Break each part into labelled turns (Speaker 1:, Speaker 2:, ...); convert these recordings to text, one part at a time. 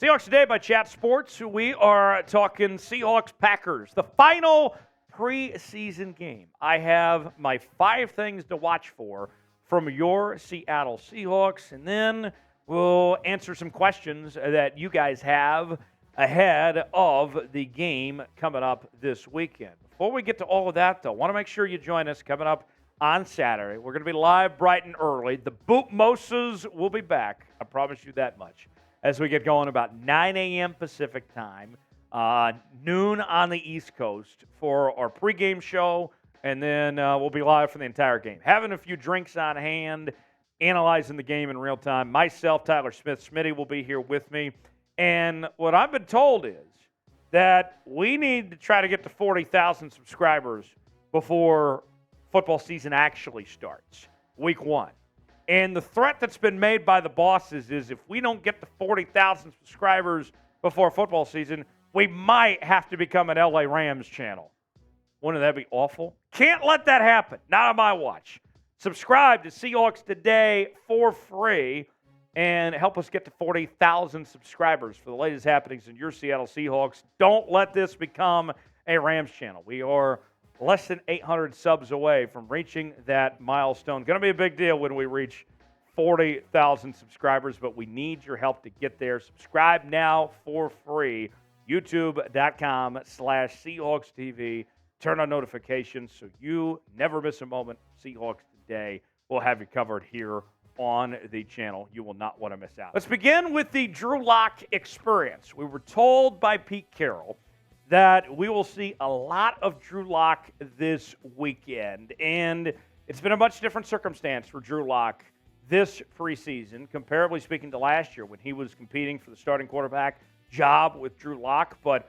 Speaker 1: Seahawks Today by Chat Sports. We are talking Seahawks-Packers, the final preseason game. I have my 5 things to watch for from your Seattle Seahawks, and then we'll answer some questions that you guys have ahead of the game coming up this weekend. Before we get to all of that, though, I want to make sure you join us coming up on Saturday. We're going to be live bright and early. The Boot Moses will be back. I promise you that much. As we get going about 9 a.m. Pacific time, noon on the East Coast for our pregame show, and then we'll be live for the entire game. Having a few drinks on hand, analyzing the game in real time. Myself, Tyler Smith, Smitty will be here with me. And what I've been told is that we need to try to get to 40,000 subscribers before football season actually starts, week 1. And the threat that's been made by the bosses is if we don't get to 40,000 subscribers before football season, we might have to become an LA Rams channel. Wouldn't that be awful? Can't let that happen. Not on my watch. Subscribe to Seahawks Today for free and help us get to 40,000 subscribers for the latest happenings in your Seattle Seahawks. Don't let this become a Rams channel. We are less than 800 subs away from reaching that milestone. Going to be a big deal when we reach 40,000 subscribers, but we need your help to get there. Subscribe now for free. YouTube.com/Seahawks TV. Turn on notifications so you never miss a moment. Seahawks Today will have you covered here on the channel. You will not want to miss out. Let's begin with the Drew Lock experience. We were told by Pete Carroll that we will see a lot of Drew Lock this weekend. And it's been a much different circumstance for Drew Lock this preseason, comparably speaking to last year when he was competing for the starting quarterback job with Drew Lock. But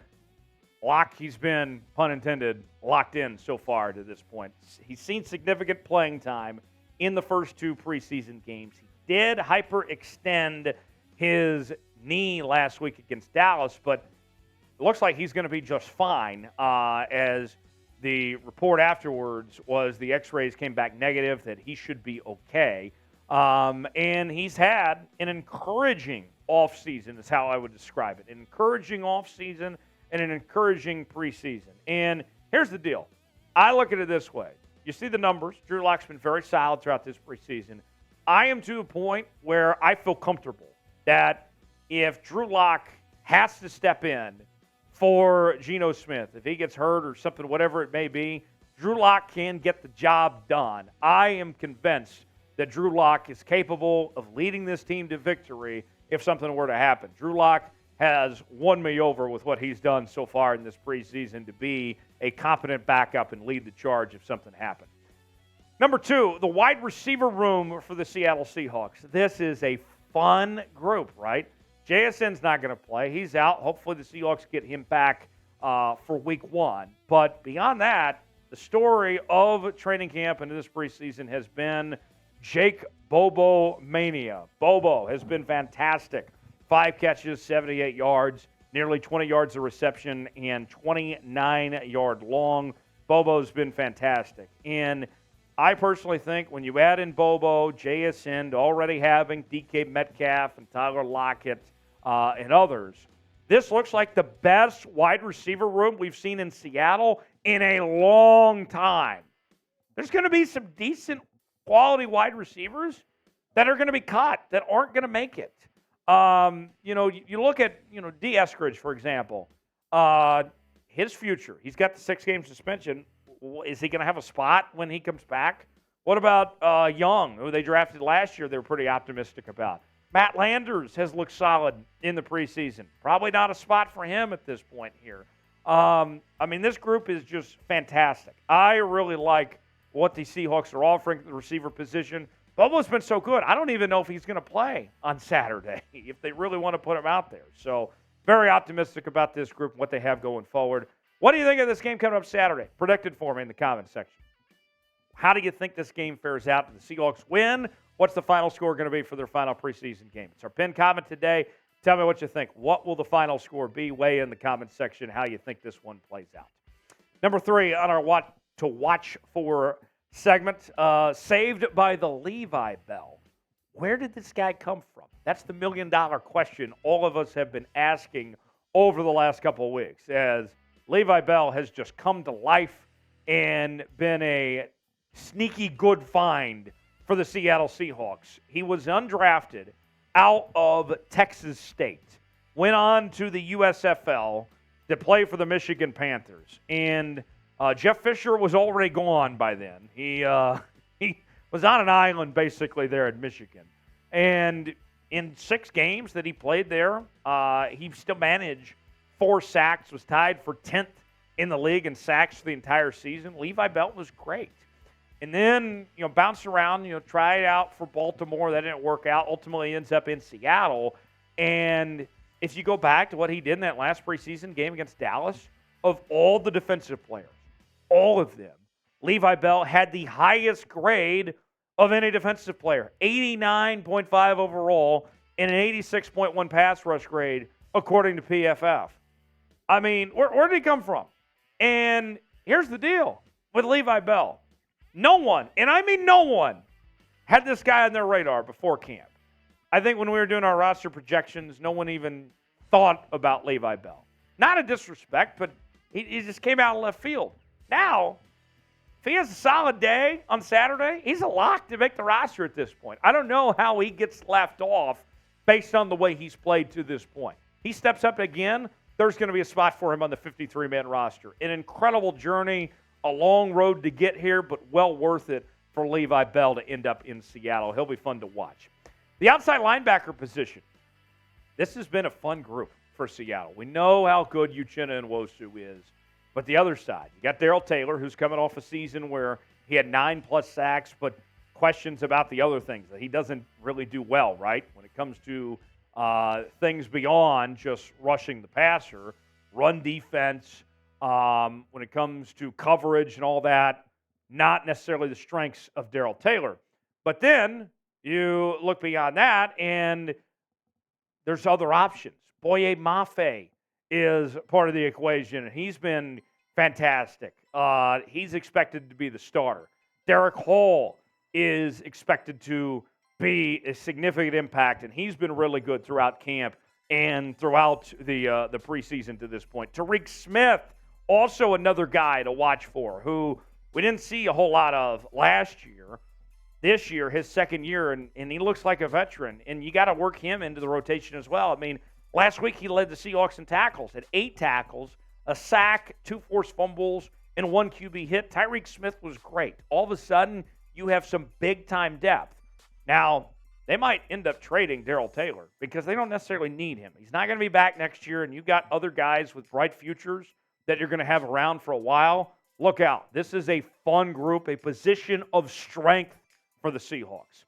Speaker 1: Lock, he's been, pun intended, locked in so far to this point. He's seen significant playing time in the first 2 preseason games. He did hyperextend his knee last week against Dallas, but it looks like he's going to be just fine, as the report afterwards was the x-rays came back negative, that he should be okay. And he's had an encouraging offseason is how I would describe it. An encouraging offseason and an encouraging preseason. And here's the deal. I look at it this way. You see the numbers. Drew Lock's been very solid throughout this preseason. I am to a point where I feel comfortable that if Drew Lock has to step in for Geno Smith, if he gets hurt or something, whatever it may be, Drew Lock can get the job done. I am convinced that Drew Lock is capable of leading this team to victory if something were to happen. Drew Lock has won me over with what he's done so far in this preseason to be a competent backup and lead the charge if something happened. Number 2, the wide receiver room for the Seattle Seahawks. This is a fun group, right? JSN's not going to play. He's out. Hopefully the Seahawks get him back for week 1. But beyond that, the story of training camp into this preseason has been Jake Bobo mania. Bobo has been fantastic. 5 catches, 78 yards, nearly 20 yards of reception, and 29-yard long. Bobo's been fantastic. And I personally think when you add in Bobo, JSN, already having DK Metcalf and Tyler Lockett and others, this looks like the best wide receiver room we've seen in Seattle in a long time. There's going to be some decent quality wide receivers that are going to be cut, that aren't going to make it. You look at, D. Eskridge, for example, his future. He's got the 6-game suspension. Is he going to have a spot when he comes back? What about Young, who they drafted last year they were pretty optimistic about? Matt Landers has looked solid in the preseason. Probably not a spot for him at this point here. This group is just fantastic. I really like what the Seahawks are offering at the receiver position. Bobo's been so good, I don't even know if he's going to play on Saturday if they really want to put him out there. So very optimistic about this group and what they have going forward. What do you think of this game coming up Saturday? Predict it for me in the comments section. How do you think this game fares out? Do the Seahawks win? What's the final score going to be for their final preseason game? It's our pinned comment today. Tell me what you think. What will the final score be? Weigh in the comment section how you think this one plays out. Number 3 on our what to watch for segment, saved by the Levi Bell. Where did this guy come from? That's the million-dollar question all of us have been asking over the last couple of weeks, as Levi Bell has just come to life and been a sneaky good find for the Seattle Seahawks. He was undrafted out of Texas State, went on to the USFL to play for the Michigan Panthers, and Jeff Fisher was already gone by then. He was on an island basically there in Michigan. And in 6 games that he played there, he still managed 4 sacks, was tied for 10th in the league in sacks for the entire season. Levi Bell was great. And then, bounced around, tried out for Baltimore. That didn't work out. Ultimately ends up in Seattle. And if you go back to what he did in that last preseason game against Dallas, of all the defensive players, all of them, Levi Bell had the highest grade of any defensive player, 89.5 overall and an 86.1 pass rush grade, according to PFF. I mean, where did he come from? And here's the deal with Levi Bell. No one, and I mean no one, had this guy on their radar before camp. I think when we were doing our roster projections, no one even thought about Levi Bell. Not a disrespect, but he just came out of left field. Now, if he has a solid day on Saturday, he's a lock to make the roster at this point. I don't know how he gets left off based on the way he's played to this point. He steps up again, there's going to be a spot for him on the 53-man roster. An incredible journey, a long road to get here, but well worth it for Levi Bell to end up in Seattle. He'll be fun to watch. The outside linebacker position. This has been a fun group for Seattle. We know how good Uchenna Nwosu is. But the other side, you got Darrell Taylor, who's coming off a season where he had 9+ sacks, but questions about the other things that he doesn't really do well, right? When it comes to things beyond just rushing the passer, run defense, when it comes to coverage and all that, not necessarily the strengths of Darrell Taylor. But then you look beyond that, and there's other options. Boye Mafe is part of the equation, and he's been fantastic. He's expected to be the starter. Derick Hall is expected to be a significant impact, and he's been really good throughout camp and throughout the preseason to this point. Tyreke Smith, also another guy to watch for, who we didn't see a whole lot of last year. This year, his second year, and he looks like a veteran, and you got to work him into the rotation as well. I mean, last week, he led the Seahawks in tackles, had 8 tackles, a sack, 2 forced fumbles, and 1 QB hit. Tyreke Smith was great. All of a sudden, you have some big-time depth. Now, they might end up trading Darrell Taylor because they don't necessarily need him. He's not going to be back next year, and you've got other guys with bright futures that you're going to have around for a while. Look out. This is a fun group, a position of strength for the Seahawks.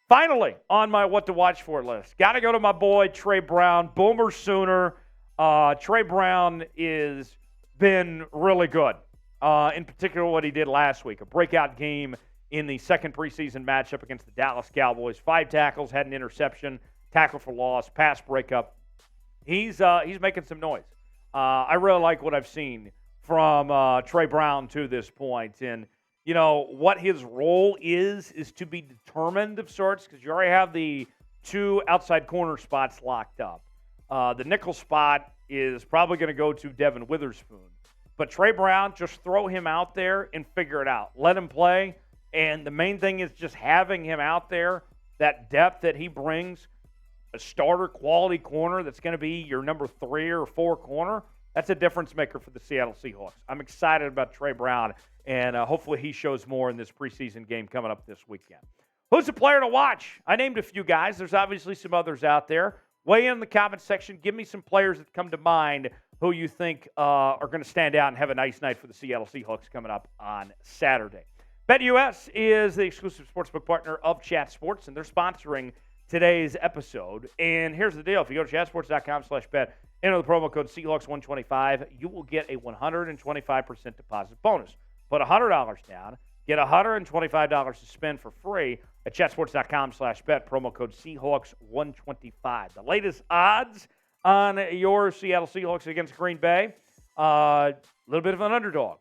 Speaker 1: Finally, on my what to watch for list, got to go to my boy Trey Brown, Boomer Sooner. Trey Brown is been really good, in particular what he did last week, a breakout game in the second preseason matchup against the Dallas Cowboys. 5 tackles, had an interception, tackle for loss, pass breakup. He's making some noise. I really like what I've seen from Trey Brown to this point. And, you know, what his role is to be determined of sorts, because you already have the 2 outside corner spots locked up. The nickel spot is probably going to go to Devin Witherspoon. But Trey Brown, just throw him out there and figure it out. Let him play. And the main thing is just having him out there, that depth that he brings, a starter quality corner that's going to be your number 3 or 4 corner. That's a difference maker for the Seattle Seahawks. I'm excited about Trey Brown, and hopefully he shows more in this preseason game coming up this weekend. Who's the player to watch? I named a few guys. There's obviously some others out there. Weigh in the comment section. Give me some players that come to mind who you think are going to stand out and have a nice night for the Seattle Seahawks coming up on Saturday. BetUS is the exclusive sportsbook partner of Chat Sports, and they're sponsoring today's episode. And here's the deal. If you go to chatsports.com/bet, enter the promo code Seahawks125, you will get a 125% deposit bonus. Put $100 down, get $125 to spend for free at chatsports.com/bet, promo code Seahawks125. The latest odds on your Seattle Seahawks against Green Bay, a little bit of an underdog.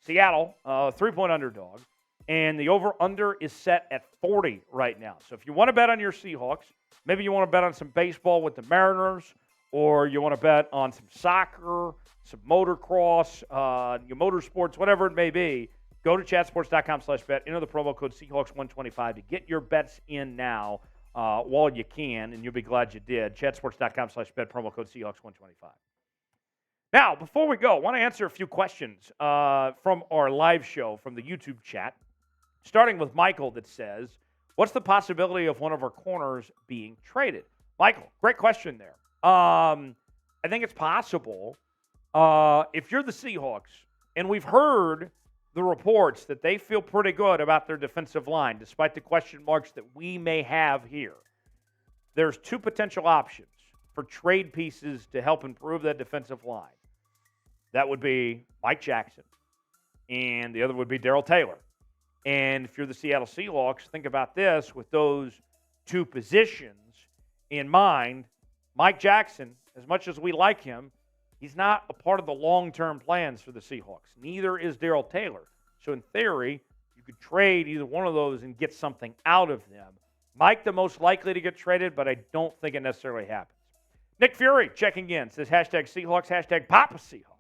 Speaker 1: Seattle, 3-point underdog. And the over-under is set at 40 right now. So if you want to bet on your Seahawks, maybe you want to bet on some baseball with the Mariners, or you want to bet on some soccer, some motocross, your motorsports, whatever it may be, go to chatsports.com/bet, enter the promo code Seahawks125 to get your bets in now while you can, and you'll be glad you did. Chatsports.com/bet, promo code Seahawks125. Now, before we go, I want to answer a few questions from our live show from the YouTube chat, starting with Michael that says, what's the possibility of one of our corners being traded? Michael, great question there. I think it's possible. If you're the Seahawks, and we've heard the reports that they feel pretty good about their defensive line, despite the question marks that we may have here, there's two potential options for trade pieces to help improve that defensive line. That would be Mike Jackson, and the other would be Darrell Taylor. And if you're the Seattle Seahawks, think about this. With those two positions in mind, Mike Jackson, as much as we like him, he's not a part of the long-term plans for the Seahawks. Neither is Darrell Taylor. So in theory, you could trade either one of those and get something out of them. Mike, the most likely to get traded, but I don't think it necessarily happens. Nick Fury checking in, says hashtag Seahawks, hashtag Papa Seahawk.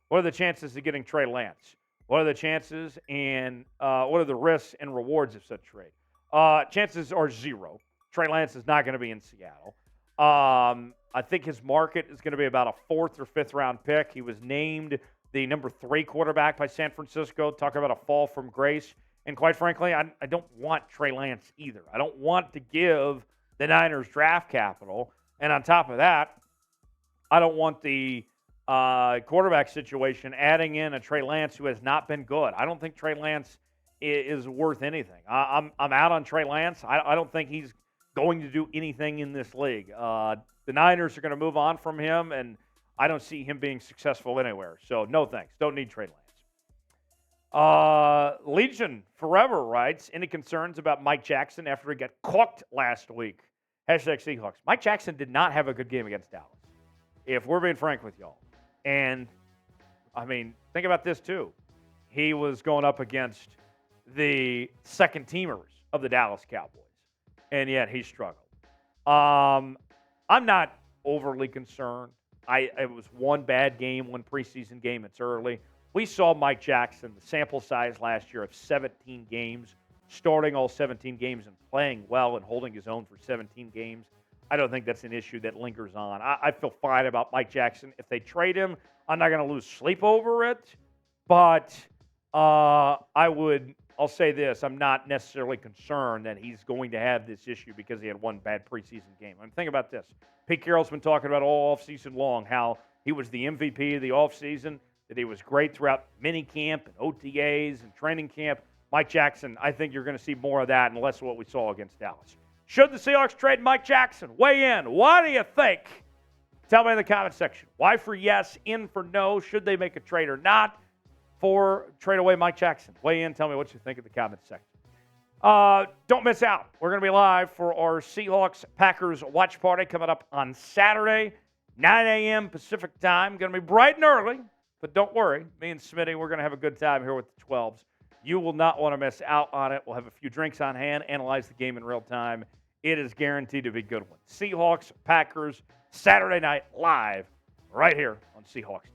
Speaker 1: What are the chances of getting Trey Lance? What are the chances and what are the risks and rewards of such trade? Chances are zero. Trey Lance is not going to be in Seattle. I think his market is going to be about a 4th or 5th round pick. He was named the number 3 quarterback by San Francisco. Talk about a fall from grace. And quite frankly, I don't want Trey Lance either. I don't want to give the Niners draft capital. And on top of that, I don't want the quarterback situation adding in a Trey Lance who has not been good. I don't think Trey Lance is worth anything. I'm out on Trey Lance. I don't think he's going to do anything in this league. The Niners are going to move on from him, and I don't see him being successful anywhere. So, no thanks. Don't need Trey Lance. Legion Forever writes, any concerns about Mike Jackson after he got cooked last week? Hashtag Seahawks. Mike Jackson did not have a good game against Dallas, if we're being frank with y'all. And, I mean, think about this, too. He was going up against the second teamers of the Dallas Cowboys, and yet he struggled. I'm not overly concerned. It was one bad game, one preseason game. It's early. We saw Mike Jackson, the sample size last year of 17 games, starting all 17 games and playing well and holding his own for 17 games. I don't think that's an issue that lingers on. I feel fine about Mike Jackson. If they trade him, I'm not going to lose sleep over it. But I'll say this. I'm not necessarily concerned that he's going to have this issue because he had one bad preseason game. I mean, think about this. Pete Carroll's been talking about all offseason long how he was the MVP of the offseason, that he was great throughout minicamp and OTAs and training camp. Mike Jackson, I think you're going to see more of that and less of what we saw against Dallas. Should the Seahawks trade Mike Jackson? Weigh in. What do you think? Tell me in the comment section. Y for yes, in for no. Should they make a trade or not for trade away Mike Jackson? Weigh in. Tell me what you think in the comment section. Don't miss out. We're going to be live for our Seahawks-Packers watch party coming up on Saturday, 9 a.m. Pacific time. Going to be bright and early, but don't worry. Me and Smitty, we're going to have a good time here with the 12s. You will not want to miss out on it. We'll have a few drinks on hand, analyze the game in real time. It is guaranteed to be a good one. Seahawks, Packers, Saturday night live right here on Seahawks.